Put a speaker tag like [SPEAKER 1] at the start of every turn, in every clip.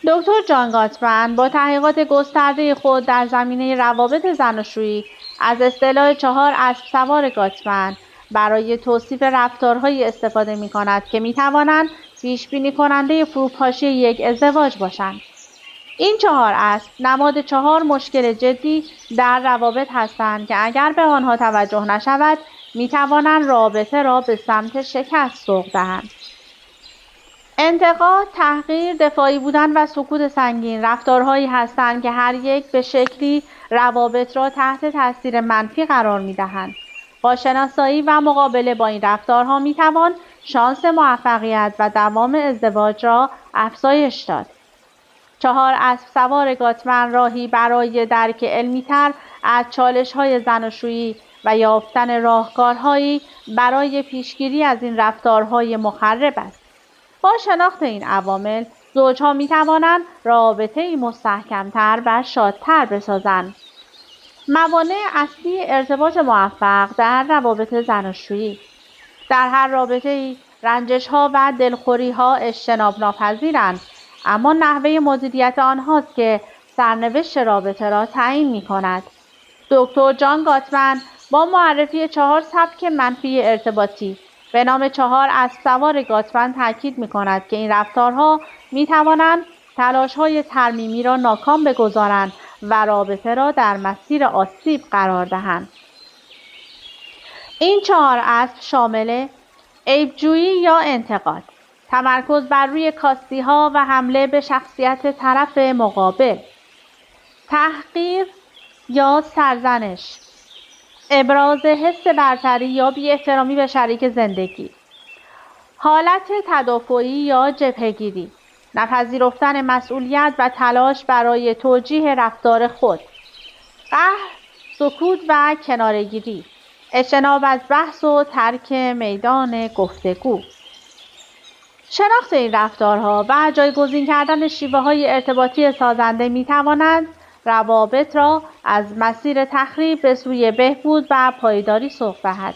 [SPEAKER 1] دکتر جان گاتمن با تحقیقات گسترده خود در زمینه روابط زناشویی از اصطلاح 4 اسب سوار گاتمن برای توصیف رفتارهایی استفاده می‌کند که می‌توانند پیش‌بینی کننده فروپاشی یک ازدواج باشند. این 4 اسب نماد 4 مشکل جدی در روابط هستند که اگر به آنها توجه نشود می‌توانند رابطه را به سمت شکست سوق دهند. انتقاد، تحقیر، دفاعی بودن و سکوت سنگین رفتارهایی هستند که هر یک به شکلی روابط را تحت تاثیر منفی قرار می‌دهند. با شناسایی و مقابله با این رفتارها می‌توان شانس موفقیت و دوام ازدواج را افزایش داد. 4 اسب سوار گاتمن راهی برای درک علمی‌تر از چالش‌های زناشویی و یافتن راهکارهایی برای پیشگیری از این رفتارهای مخرب است. با شناخت این عوامل، زوج‌ها می‌توانند رابطه‌ای مستحکم‌تر و شادتر بسازند. موانع اصلی ارتباط موفق در روابط زناشویی: در هر رابطه‌ای رنجش‌ها و دلخوری‌ها اجتناب ناپذیرند، اما نحوه مدیریت آنهاست که سرنوشت رابطه را تعیین می‌کند. دکتر جان گاتمن با معرفی 4 سبک منفی ارتباطی به نام 4 اسب سوار گاتمن تاکید می‌کند که این رفتارها می‌توانند تلاش‌های ترمیمی را ناکام بگذارند و رابطه را در مسیر آسیب قرار دهند. این 4 اسب شامل عیب‌جویی یا انتقاد، تمرکز بر روی کاستی‌ها و حمله به شخصیت طرف مقابل، تحقیر یا سرزنش، ابراز حس برتری یا بی‌احترامی به شریک زندگی، حالت تدافعی یا جبهه‌گیری، نپذیرفتن مسئولیت و تلاش برای توجیه رفتار خود، قهر، سکوت و کناره‌گیری، اجتناب از بحث و ترک میدان گفتگو. شناخت این رفتارها و جایگزین کردن شیوه‌های ارتباطی سازنده می‌تواند روابط را از مسیر تخریب به سوی بهبود و پایداری سوق دهد.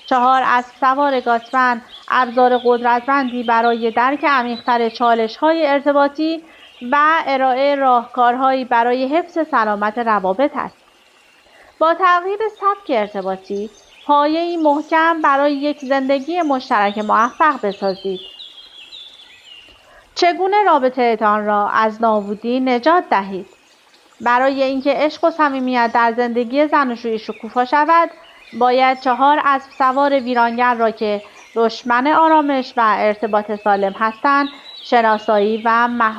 [SPEAKER 1] 4 اسب سوار گاتمن ابزار قدرتمندی برای درک عمیق‌تر چالش‌های ارتباطی و ارائه راهکارهایی برای حفظ سلامت روابط است. با تغییر سبک ارتباطی، پایه‌ای محکم برای یک زندگی مشترک موفق بسازید. چگونه رابطه‌تان را از نابودی نجات دهید؟ برای اینکه عشق و صمیمیت در زندگی زناشویی شکوفا شود، باید 4 اسب سوار ویرانگر را که دشمن آرامش و ارتباط سالم هستند، شناسایی و مهار